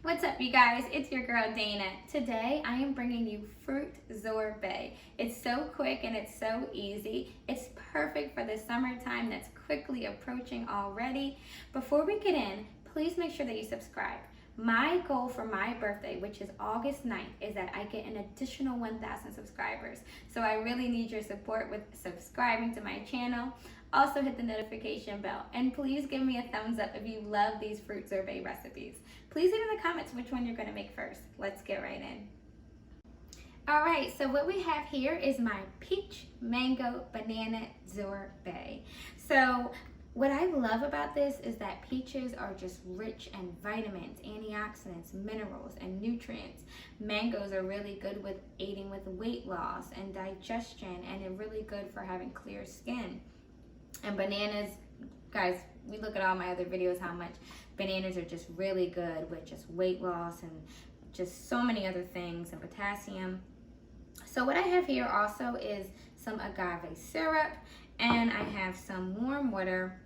What's up, you guys? It's your girl Dana. Today I am bringing you fruit sorbet. It's so quick and it's so easy. It's perfect for the summertime that's quickly approaching already. Before we get in, please make sure that you subscribe. My goal for my birthday, which is August 9th, is that I get an additional 1,000 subscribers. So I really need your support with subscribing to my channel. Also hit the notification bell, and please give me a thumbs up if you love these fruit sorbet recipes. Please leave in the comments which one you're going to make first. Let's get right in. Alright, so what we have here is my peach mango banana sorbet. So what I love about this is that peaches are just rich in vitamins, antioxidants, minerals, and nutrients. Mangoes are really good with aiding with weight loss and digestion, and they're really good for having clear skin. And bananas, guys, we look at all my other videos how much bananas are just really good with just weight loss and just so many other things, and potassium. So what I have here also is some agave syrup, and I have some warm water.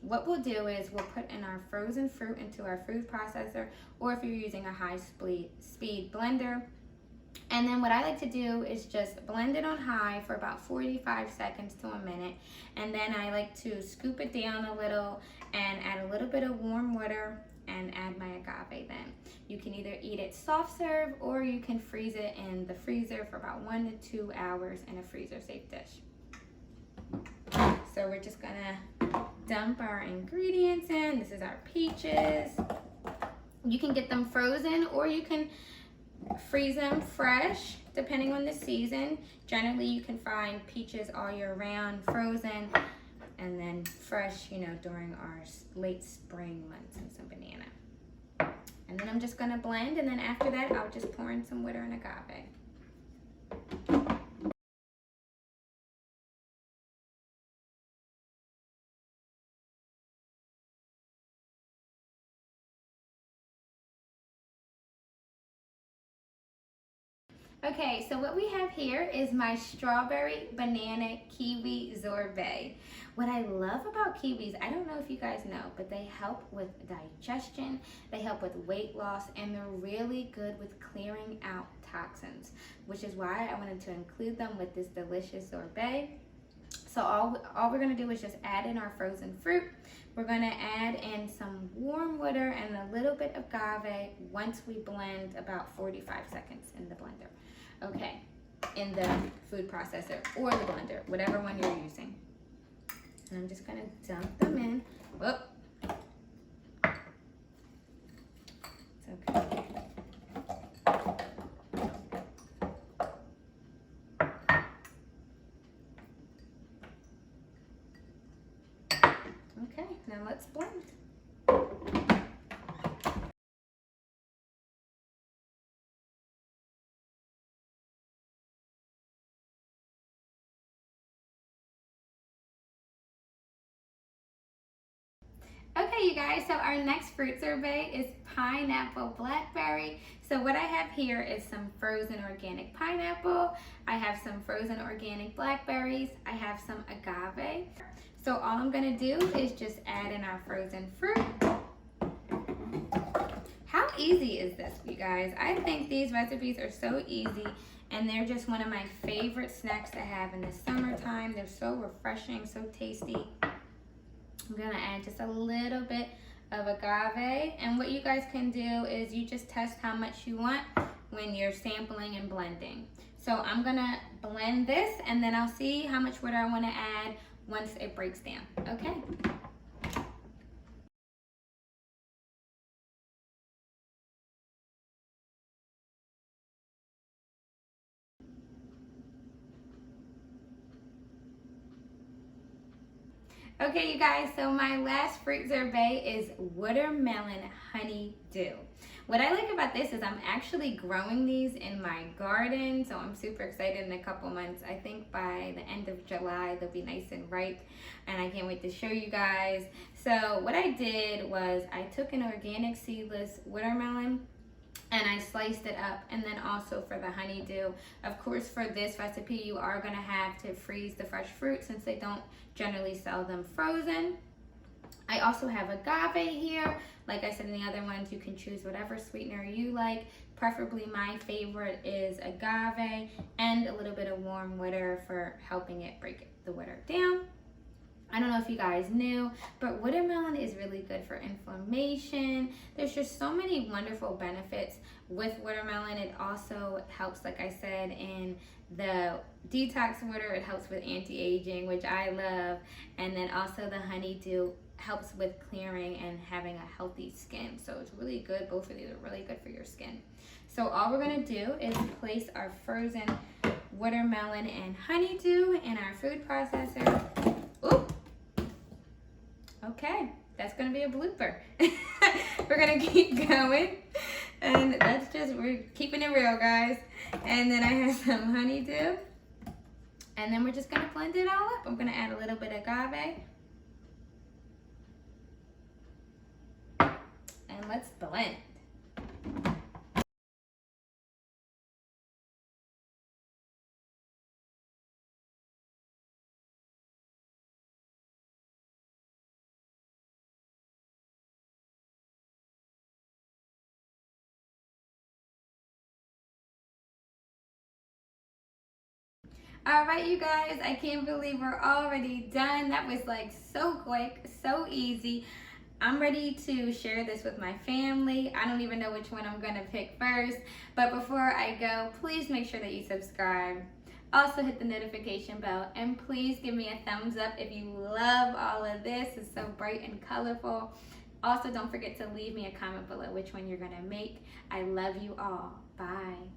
What we'll do is we'll put in our frozen fruit into our food processor, or if you're using a high speed blender. And then what I like to do is just blend it on high for about 45 seconds to a minute. And then I like to scoop it down a little and add a little bit of warm water and add my agave then. You can either eat it soft serve, or you can freeze it in the freezer for about 1 to 2 hours in a freezer safe dish. So we're just gonna dump our ingredients in. This is our peaches. You can get them frozen, or you can freeze them fresh depending on the season. Generally you can find peaches all year round frozen, and then fresh, during our late spring months, and some banana. And then I'm just gonna blend, and then after that I'll just pour in some water and agave. Okay, so what we have here is my strawberry banana kiwi sorbet. What I love about kiwis, I don't know if you guys know, but they help with digestion, they help with weight loss, and they're really good with clearing out toxins, which is why I wanted to include them with this delicious sorbet. So all we're gonna do is just add in our frozen fruit. We're gonna add in some warm water and a little bit of agave once we blend about 45 seconds in the blender. Okay, in the food processor or the blender, whatever one you're using. And I'm just gonna dump them in. Whoop. It's okay. Okay, now let's blend. Okay, you guys, so our next fruit sorbet is pineapple blackberry. So what I have here is some frozen organic pineapple. I have some frozen organic blackberries. I have some agave. So all I'm gonna do is just add in our frozen fruit. How easy is this, you guys? I think these recipes are so easy, and they're just one of my favorite snacks to have in the summertime. They're so refreshing, so tasty. I'm gonna add just a little bit of agave, and what you guys can do is you just test how much you want when you're sampling and blending. So I'm gonna blend this, and then I'll see how much water I wanna add once it breaks down, okay? Okay, you guys, so my last fruit sorbet is watermelon honeydew. What I like about this is I'm actually growing these in my garden, so I'm super excited in a couple months. I think by the end of July, they'll be nice and ripe, and I can't wait to show you guys. So what I did was I took an organic seedless watermelon, and I sliced it up, and then also for the honeydew. Of course, for this recipe, you are gonna have to freeze the fresh fruit since they don't generally sell them frozen. I also have agave here. Like I said in the other ones, you can choose whatever sweetener you like. Preferably my favorite is agave, and a little bit of warm water for helping it break the water down. I don't know if you guys knew, but watermelon is really good for inflammation. There's just so many wonderful benefits with watermelon. It also helps, like I said, in the detox water. It helps with anti-aging, which I love. And then also the honeydew helps with clearing and having a healthy skin. So it's really good. Both of these are really good for your skin. So all we're gonna do is place our frozen watermelon and honeydew in our food processor. Oop. Okay, that's gonna be a blooper. We're gonna keep going, and we're keeping it real, guys. And then I have some honeydew, and then we're just gonna blend it all up. I'm gonna add a little bit of agave, and let's blend. All right, you guys, I can't believe we're already done. That was like so quick, so easy. I'm ready to share this with my family. I don't even know which one I'm gonna pick first, but before I go, please make sure that you subscribe. Also hit the notification bell, and please give me a thumbs up if you love all of this. It's so bright and colorful. Also, don't forget to leave me a comment below which one you're gonna make. I love you all. Bye.